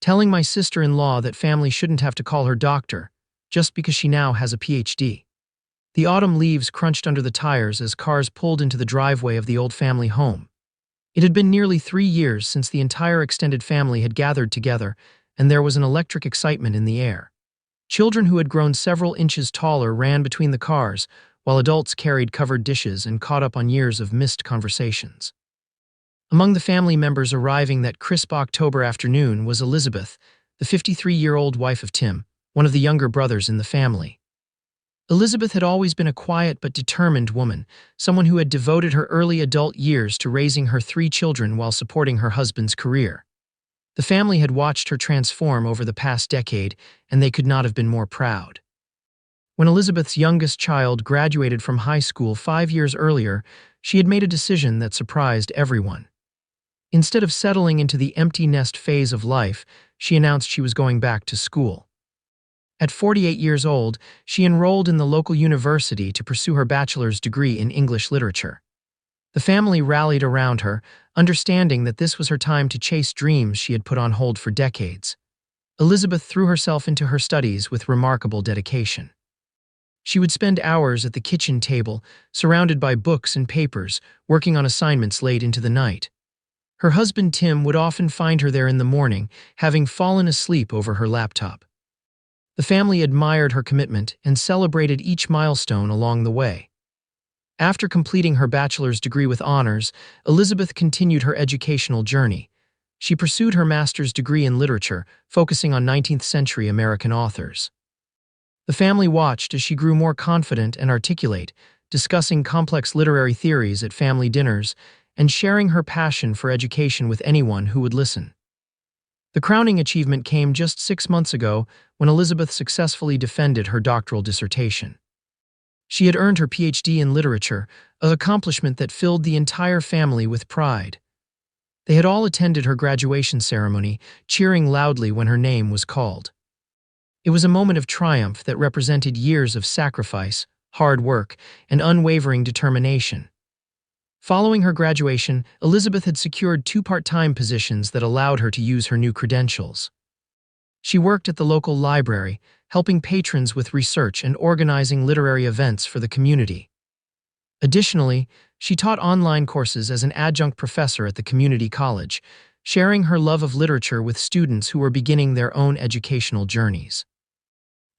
telling my sister-in-law that family shouldn't have to call her doctor, just because she now has a PhD. The autumn leaves crunched under the tires as cars pulled into the driveway of the old family home. It had been nearly 3 years since the entire extended family had gathered together, and there was an electric excitement in the air. Children who had grown several inches taller ran between the cars, while adults carried covered dishes and caught up on years of missed conversations. Among the family members arriving that crisp October afternoon was Elizabeth, the 53-year-old wife of Tim, one of the younger brothers in the family. Elizabeth had always been a quiet but determined woman, someone who had devoted her early adult years to raising her 3 children while supporting her husband's career. The family had watched her transform over the past decade, and they could not have been more proud. When Elizabeth's youngest child graduated from high school 5 years earlier, she had made a decision that surprised everyone. Instead of settling into the empty nest phase of life, she announced she was going back to school. At 48 years old, she enrolled in the local university to pursue her bachelor's degree in English literature. The family rallied around her, understanding that this was her time to chase dreams she had put on hold for decades. Elizabeth threw herself into her studies with remarkable dedication. She would spend hours at the kitchen table, surrounded by books and papers, working on assignments late into the night. Her husband Tim would often find her there in the morning, having fallen asleep over her laptop. The family admired her commitment and celebrated each milestone along the way. After completing her bachelor's degree with honors, Elizabeth continued her educational journey. She pursued her master's degree in literature, focusing on 19th-century American authors. The family watched as she grew more confident and articulate, discussing complex literary theories at family dinners and sharing her passion for education with anyone who would listen. The crowning achievement came just 6 months ago when Elizabeth successfully defended her doctoral dissertation. She had earned her PhD in literature, an accomplishment that filled the entire family with pride. They had all attended her graduation ceremony, cheering loudly when her name was called. It was a moment of triumph that represented years of sacrifice, hard work, and unwavering determination. Following her graduation, Elizabeth had secured 2 part-time positions that allowed her to use her new credentials. She worked at the local library, helping patrons with research and organizing literary events for the community. Additionally, she taught online courses as an adjunct professor at the community college, sharing her love of literature with students who were beginning their own educational journeys.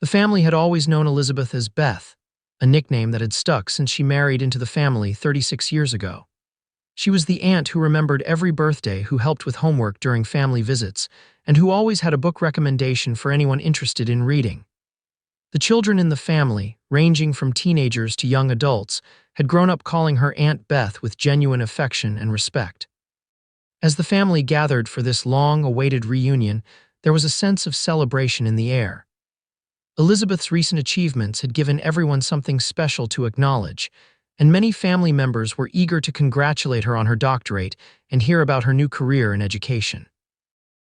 The family had always known Elizabeth as Beth, a nickname that had stuck since she married into the family 36 years ago. She was the aunt who remembered every birthday, who helped with homework during family visits, and who always had a book recommendation for anyone interested in reading. The children in the family, ranging from teenagers to young adults, had grown up calling her Aunt Beth with genuine affection and respect. As the family gathered for this long-awaited reunion, there was a sense of celebration in the air. Elizabeth's recent achievements had given everyone something special to acknowledge, and many family members were eager to congratulate her on her doctorate and hear about her new career in education.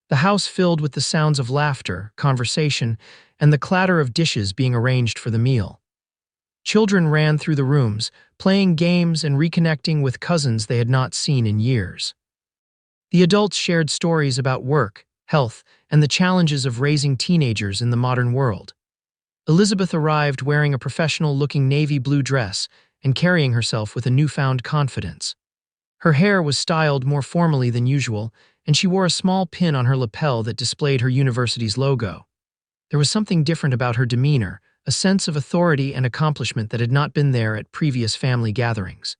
The house filled with the sounds of laughter, conversation, and the clatter of dishes being arranged for the meal. Children ran through the rooms, playing games and reconnecting with cousins they had not seen in years. The adults shared stories about work, health, and the challenges of raising teenagers in the modern world. Elizabeth arrived wearing a professional-looking navy blue dress and carrying herself with a newfound confidence. Her hair was styled more formally than usual, and she wore a small pin on her lapel that displayed her university's logo. There was something different about her demeanor, a sense of authority and accomplishment that had not been there at previous family gatherings.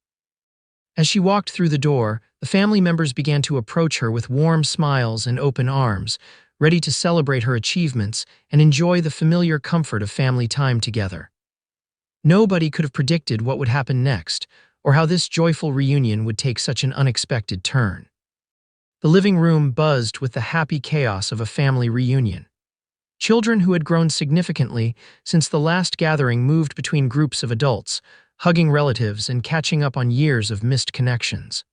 As she walked through the door, the family members began to approach her with warm smiles and open arms, ready to celebrate her achievements and enjoy the familiar comfort of family time together. Nobody could have predicted what would happen next, or how this joyful reunion would take such an unexpected turn. The living room buzzed with the happy chaos of a family reunion. Children who had grown significantly since the last gathering moved between groups of adults, hugging relatives and catching up on years of missed connections.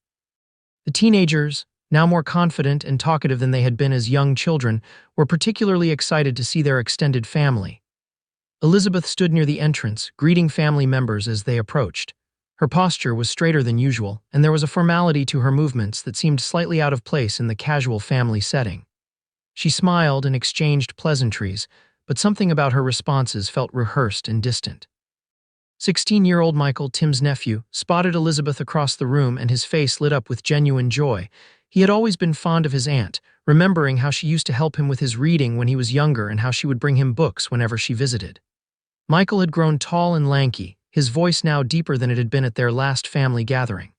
The teenagers, now more confident and talkative than they had been as young children, were particularly excited to see their extended family. Elizabeth stood near the entrance, greeting family members as they approached. Her posture was straighter than usual, and there was a formality to her movements that seemed slightly out of place in the casual family setting. She smiled and exchanged pleasantries, but something about her responses felt rehearsed and distant. 16-year-old Michael, Tim's nephew, spotted Elizabeth across the room and his face lit up with genuine joy. He had always been fond of his aunt, remembering how she used to help him with his reading when he was younger and how she would bring him books whenever she visited. Michael had grown tall and lanky, his voice now deeper than it had been at their last family gathering.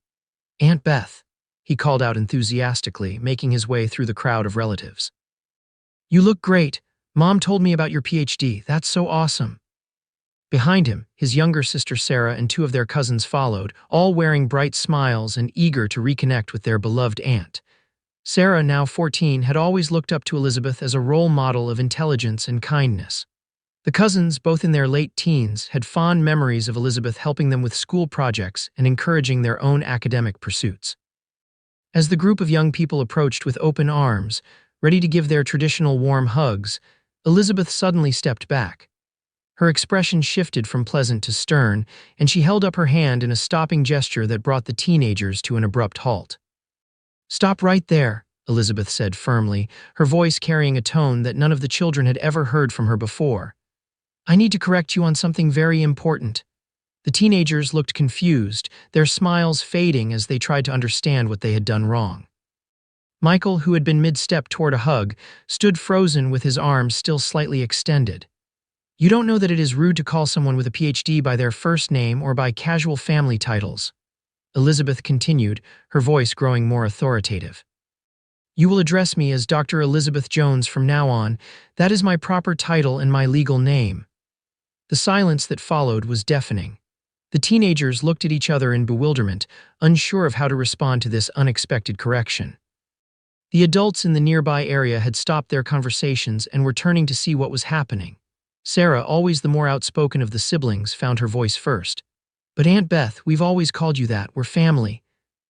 "Aunt Beth," he called out enthusiastically, making his way through the crowd of relatives. "You look great. Mom told me about your PhD. That's so awesome." Behind him, his younger sister Sarah and two of their cousins followed, all wearing bright smiles and eager to reconnect with their beloved aunt. Sarah, now 14, had always looked up to Elizabeth as a role model of intelligence and kindness. The cousins, both in their late teens, had fond memories of Elizabeth helping them with school projects and encouraging their own academic pursuits. As the group of young people approached with open arms, ready to give their traditional warm hugs, Elizabeth suddenly stepped back. Her expression shifted from pleasant to stern, and she held up her hand in a stopping gesture that brought the teenagers to an abrupt halt. "Stop right there," Elizabeth said firmly, her voice carrying a tone that none of the children had ever heard from her before. "I need to correct you on something very important." The teenagers looked confused, their smiles fading as they tried to understand what they had done wrong. Michael, who had been mid-step toward a hug, stood frozen with his arms still slightly extended. "You don't know that it is rude to call someone with a PhD by their first name or by casual family titles," Elizabeth continued, her voice growing more authoritative. "You will address me as Dr. Elizabeth Jones from now on. That is my proper title and my legal name." The silence that followed was deafening. The teenagers looked at each other in bewilderment, unsure of how to respond to this unexpected correction. The adults in the nearby area had stopped their conversations and were turning to see what was happening. Sarah, always the more outspoken of the siblings, found her voice first. "But Aunt Beth, we've always called you that. We're family."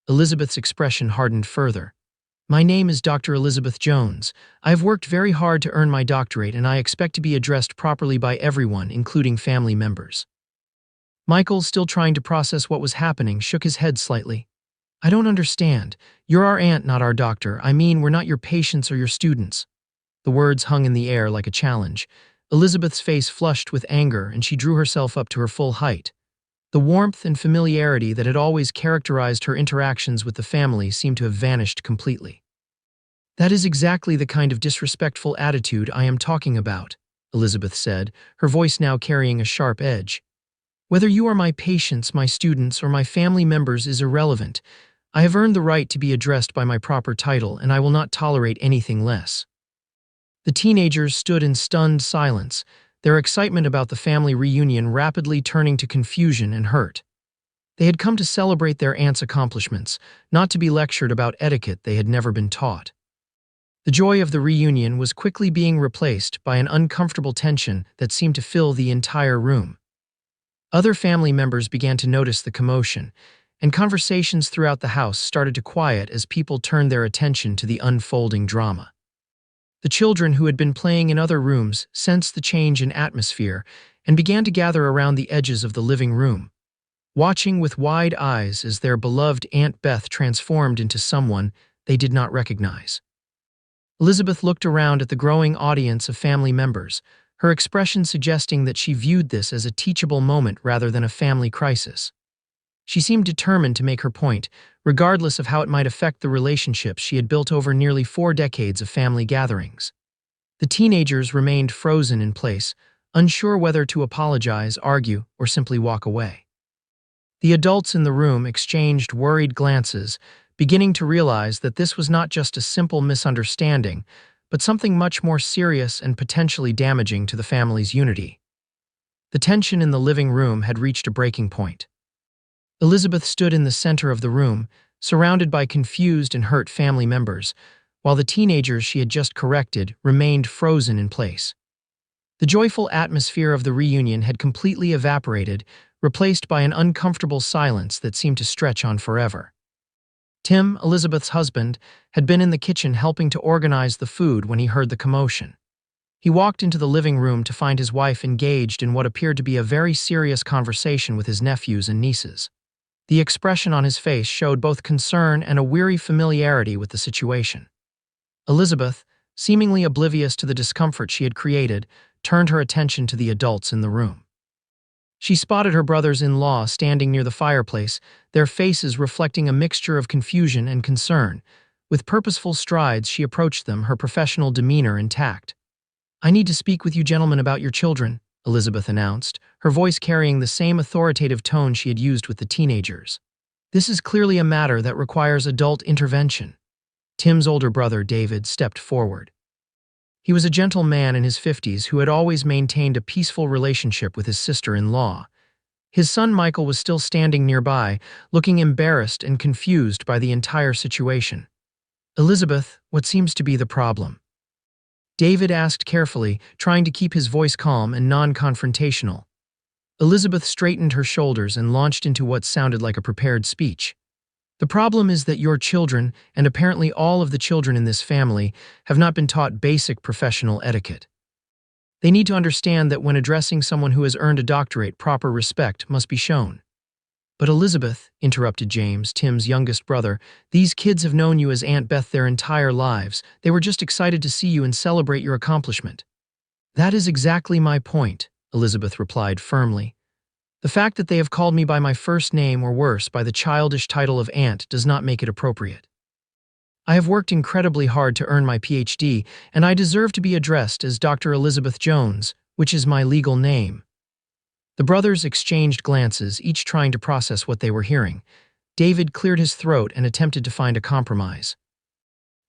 Elizabeth's expression hardened further. "My name is Dr. Elizabeth Jones. I've worked very hard to earn my doctorate, and I expect to be addressed properly by everyone, including family members." Michael, still trying to process what was happening, shook his head slightly. "I don't understand. You're our aunt, not our doctor. I mean, we're not your patients or your students." The words hung in the air like a challenge. Elizabeth's face flushed with anger, and she drew herself up to her full height. The warmth and familiarity that had always characterized her interactions with the family seemed to have vanished completely. "That is exactly the kind of disrespectful attitude I am talking about," Elizabeth said, her voice now carrying a sharp edge. "Whether you are my patients, my students, or my family members is irrelevant. I have earned the right to be addressed by my proper title, and I will not tolerate anything less." The teenagers stood in stunned silence, their excitement about the family reunion rapidly turning to confusion and hurt. They had come to celebrate their aunt's accomplishments, not to be lectured about etiquette they had never been taught. The joy of the reunion was quickly being replaced by an uncomfortable tension that seemed to fill the entire room. Other family members began to notice the commotion, and conversations throughout the house started to quiet as people turned their attention to the unfolding drama. The children who had been playing in other rooms sensed the change in atmosphere and began to gather around the edges of the living room, watching with wide eyes as their beloved Aunt Beth transformed into someone they did not recognize. Elizabeth looked around at the growing audience of family members, her expression suggesting that she viewed this as a teachable moment rather than a family crisis. She seemed determined to make her point, regardless of how it might affect the relationships she had built over nearly 4 decades of family gatherings. The teenagers remained frozen in place, unsure whether to apologize, argue, or simply walk away. The adults in the room exchanged worried glances, beginning to realize that this was not just a simple misunderstanding, but something much more serious and potentially damaging to the family's unity. The tension in the living room had reached a breaking point. Elizabeth stood in the center of the room, surrounded by confused and hurt family members, while the teenagers she had just corrected remained frozen in place. The joyful atmosphere of the reunion had completely evaporated, replaced by an uncomfortable silence that seemed to stretch on forever. Tim, Elizabeth's husband, had been in the kitchen helping to organize the food when he heard the commotion. He walked into the living room to find his wife engaged in what appeared to be a very serious conversation with his nephews and nieces. The expression on his face showed both concern and a weary familiarity with the situation. "Elizabeth, seemingly oblivious to the discomfort she had created, turned her attention to the adults in the room. She spotted her brothers-in-law standing near the fireplace, their faces reflecting a mixture of confusion and concern. With purposeful strides, she approached them, her professional demeanor intact. "I need to speak with you gentlemen about your children," Elizabeth announced, her voice carrying the same authoritative tone she had used with the teenagers. "This is clearly a matter that requires adult intervention." Tim's older brother, David, stepped forward. He was a gentle man in his 50s who had always maintained a peaceful relationship with his sister-in-law. His son Michael was still standing nearby, looking embarrassed and confused by the entire situation. "Elizabeth, what seems to be the problem?" David asked carefully, trying to keep his voice calm and non-confrontational. Elizabeth straightened her shoulders and launched into what sounded like a prepared speech. "The problem is that your children, and apparently all of the children in this family, have not been taught basic professional etiquette. They need to understand that when addressing someone who has earned a doctorate, proper respect must be shown." "But Elizabeth," interrupted James, Tim's youngest brother, "these kids have known you as Aunt Beth their entire lives. They were just excited to see you and celebrate your accomplishment." "That is exactly my point," Elizabeth replied firmly. "The fact that they have called me by my first name or worse, by the childish title of aunt, does not make it appropriate. I have worked incredibly hard to earn my PhD, and I deserve to be addressed as Dr. Elizabeth Jones, which is my legal name." The brothers exchanged glances, each trying to process what they were hearing. David cleared his throat and attempted to find a compromise.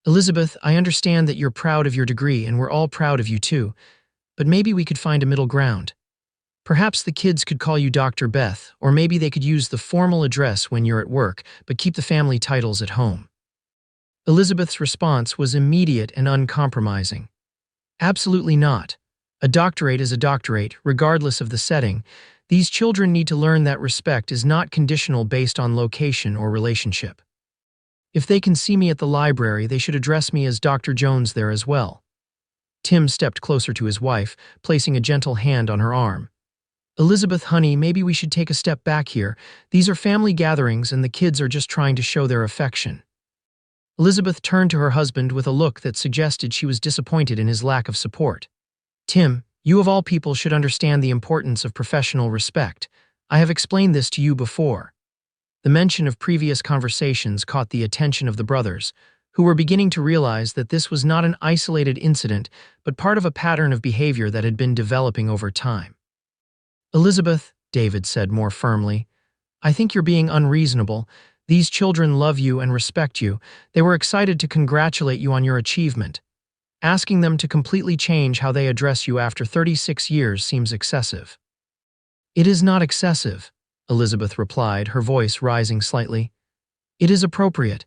"Elizabeth, I understand that you're proud of your degree, and we're all proud of you too, but maybe we could find a middle ground. Perhaps the kids could call you Dr. Beth, or maybe they could use the formal address when you're at work, but keep the family titles at home." Elizabeth's response was immediate and uncompromising. "Absolutely not. A doctorate is a doctorate, regardless of the setting. These children need to learn that respect is not conditional based on location or relationship. If they can see me at the library, they should address me as Dr. Jones there as well." Tim stepped closer to his wife, placing a gentle hand on her arm. "Elizabeth, honey, maybe we should take a step back here. These are family gatherings and the kids are just trying to show their affection." Elizabeth turned to her husband with a look that suggested she was disappointed in his lack of support. "Tim, you of all people should understand the importance of professional respect. I have explained this to you before." The mention of previous conversations caught the attention of the brothers, who were beginning to realize that this was not an isolated incident, but part of a pattern of behavior that had been developing over time. "Elizabeth," David said more firmly, "I think you're being unreasonable. These children love you and respect you. They were excited to congratulate you on your achievement. Asking them to completely change how they address you after 36 years seems excessive." "It is not excessive," Elizabeth replied, her voice rising slightly. "It is appropriate.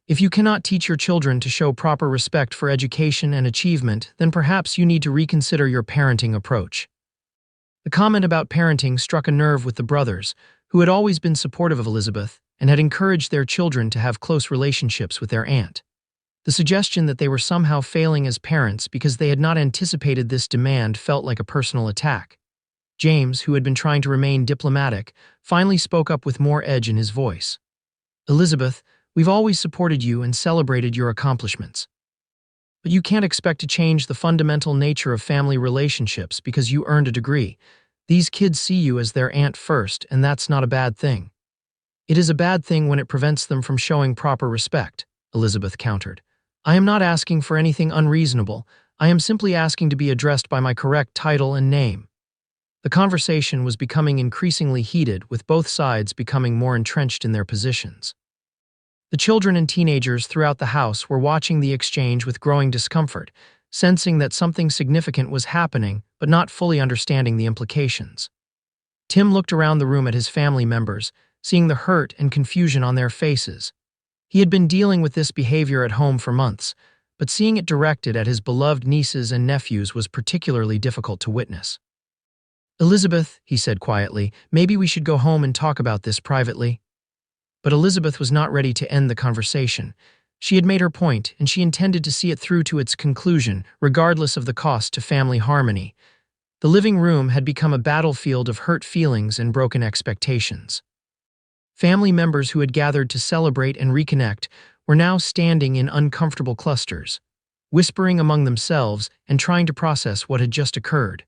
If you cannot teach your children to show proper respect for education and achievement, then perhaps you need to reconsider your parenting approach." The comment about parenting struck a nerve with the brothers, who had always been supportive of Elizabeth and had encouraged their children to have close relationships with their aunt. The suggestion that they were somehow failing as parents because they had not anticipated this demand felt like a personal attack. James, who had been trying to remain diplomatic, finally spoke up with more edge in his voice. "Elizabeth, we've always supported you and celebrated your accomplishments. But you can't expect to change the fundamental nature of family relationships because you earned a degree. These kids see you as their aunt first, and that's not a bad thing." "It is a bad thing when it prevents them from showing proper respect," Elizabeth countered. "I am not asking for anything unreasonable. I am simply asking to be addressed by my correct title and name." The conversation was becoming increasingly heated, with both sides becoming more entrenched in their positions. The children and teenagers throughout the house were watching the exchange with growing discomfort, sensing that something significant was happening, but not fully understanding the implications. Tim looked around the room at his family members, seeing the hurt and confusion on their faces. He had been dealing with this behavior at home for months, but seeing it directed at his beloved nieces and nephews was particularly difficult to witness. "Elizabeth," he said quietly, "maybe we should go home and talk about this privately." But Elizabeth was not ready to end the conversation. She had made her point, and she intended to see it through to its conclusion, regardless of the cost to family harmony. The living room had become a battlefield of hurt feelings and broken expectations. Family members who had gathered to celebrate and reconnect were now standing in uncomfortable clusters. whispering among themselves and trying to process what had just occurred.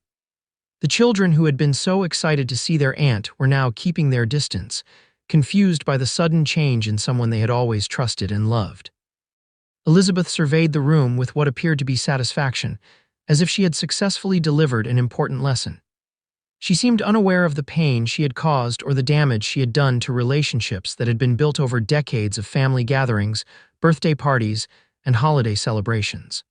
The children who had been so excited to see their aunt were now keeping their distance, confused by the sudden change in someone they had always trusted and loved. Elizabeth surveyed the room with what appeared to be satisfaction, as if she had successfully delivered an important lesson. She seemed unaware of the pain she had caused or the damage she had done to relationships that had been built over decades of family gatherings, birthday parties, and holiday celebrations.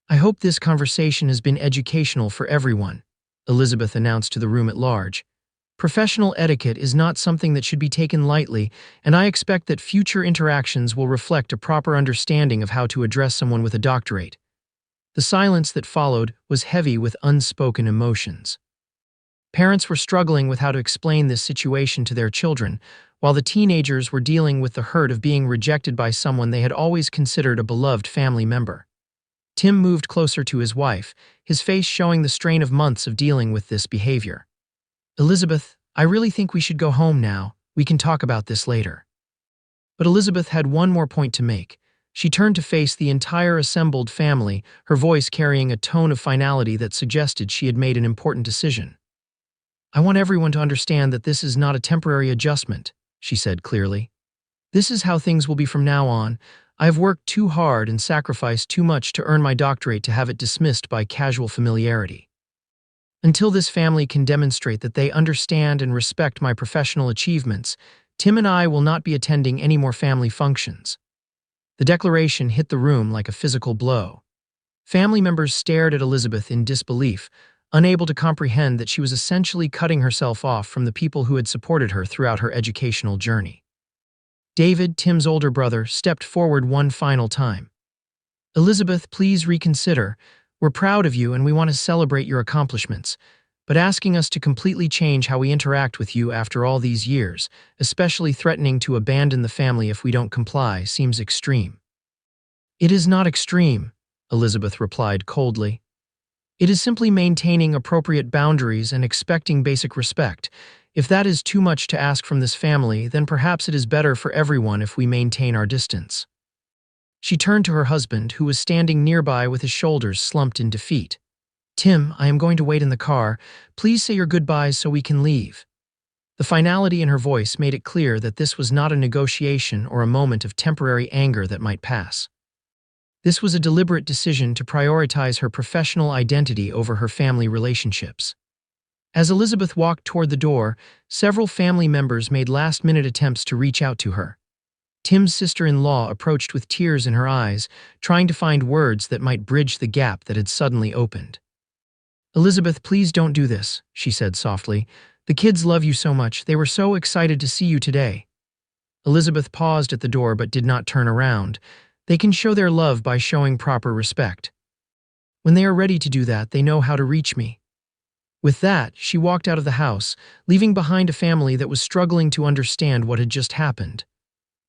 "I hope this conversation has been educational for everyone," Elizabeth announced to the room at large. "Professional etiquette is not something that should be taken lightly, and I expect that future interactions will reflect a proper understanding of how to address someone with a doctorate." The silence that followed was heavy with unspoken emotions. Parents were struggling with how to explain this situation to their children, while the teenagers were dealing with the hurt of being rejected by someone they had always considered a beloved family member. Tim moved closer to his wife, his face showing the strain of months of dealing with this behavior. "Elizabeth, I really think we should go home now. We can talk about this later." But Elizabeth had one more point to make. She turned to face the entire assembled family, her voice carrying a tone of finality that suggested she had made an important decision. "I want everyone to understand that this is not a temporary adjustment," she said clearly. "This is how things will be from now on. I have worked too hard and sacrificed too much to earn my doctorate to have it dismissed by casual familiarity. Until this family can demonstrate that they understand and respect my professional achievements, Tim and I will not be attending any more family functions." The declaration hit the room like a physical blow. Family members stared at Elizabeth in disbelief, unable to comprehend that she was essentially cutting herself off from the people who had supported her throughout her educational journey. David, Tim's older brother, stepped forward one final time. "Elizabeth, please reconsider. We're proud of you and we want to celebrate your accomplishments, but asking us to completely change how we interact with you after all these years, especially threatening to abandon the family if we don't comply, seems extreme." "It is not extreme," Elizabeth replied coldly. "It is simply maintaining appropriate boundaries and expecting basic respect. If that is too much to ask from this family, then perhaps it is better for everyone if we maintain our distance." She turned to her husband, who was standing nearby with his shoulders slumped in defeat. "Tim, I am going to wait in the car. Please say your goodbyes so we can leave." The finality in her voice made it clear that this was not a negotiation or a moment of temporary anger that might pass. This was a deliberate decision to prioritize her professional identity over her family relationships. As Elizabeth walked toward the door, several family members made last-minute attempts to reach out to her. Tim's sister-in-law approached with tears in her eyes, trying to find words that might bridge the gap that had suddenly opened. "Elizabeth, please don't do this," she said softly. "The kids love you so much. They were so excited to see you today." Elizabeth paused at the door but did not turn around. "They can show their love by showing proper respect. When they are ready to do that, they know how to reach me." With that, she walked out of the house, leaving behind a family that was struggling to understand what had just happened.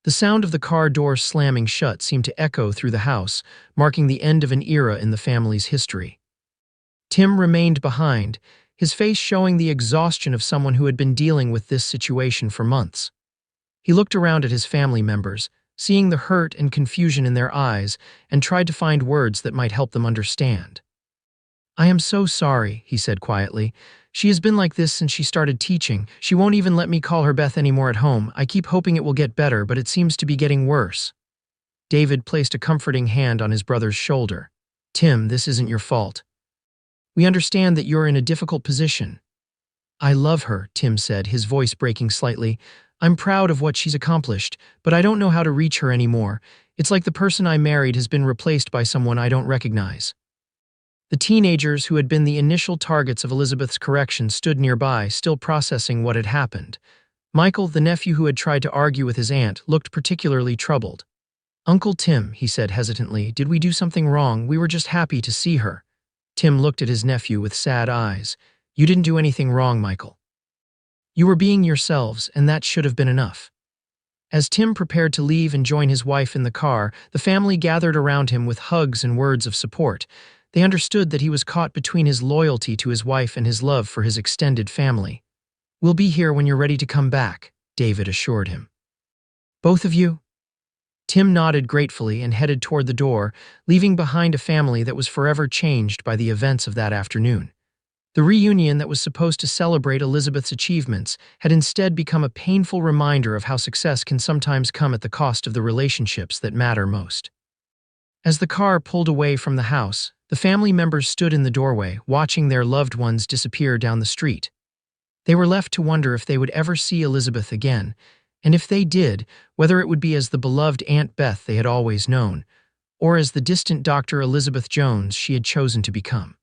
The sound of the car door slamming shut seemed to echo through the house, marking the end of an era in the family's history. Tim remained behind, his face showing the exhaustion of someone who had been dealing with this situation for months. He looked around at his family members, seeing the hurt and confusion in their eyes, and tried to find words that might help them understand. "I am so sorry," he said quietly. "She has been like this since she started teaching. She won't even let me call her Beth anymore at home. I keep hoping it will get better, but it seems to be getting worse." David placed a comforting hand on his brother's shoulder. "Tim, this isn't your fault. We understand that you're in a difficult position." "I love her," Tim said, his voice breaking slightly. "I'm proud of what she's accomplished, but I don't know how to reach her anymore. It's like the person I married has been replaced by someone I don't recognize." The teenagers who had been the initial targets of Elizabeth's correction stood nearby, still processing what had happened. Michael, the nephew who had tried to argue with his aunt, looked particularly troubled. "Uncle Tim," he said hesitantly, "did we do something wrong? We were just happy to see her." Tim looked at his nephew with sad eyes. "You didn't do anything wrong, Michael. You were being yourselves, and that should have been enough." As Tim prepared to leave and join his wife in the car, the family gathered around him with hugs and words of support. They understood that he was caught between his loyalty to his wife and his love for his extended family. "We'll be here when you're ready to come back," David assured him. "Both of you?" Tim nodded gratefully and headed toward the door, leaving behind a family that was forever changed by the events of that afternoon. The reunion that was supposed to celebrate Elizabeth's achievements had instead become a painful reminder of how success can sometimes come at the cost of the relationships that matter most. As the car pulled away from the house, the family members stood in the doorway, watching their loved ones disappear down the street. They were left to wonder if they would ever see Elizabeth again, and if they did, whether it would be as the beloved Aunt Beth they had always known, or as the distant Dr. Elizabeth Jones she had chosen to become.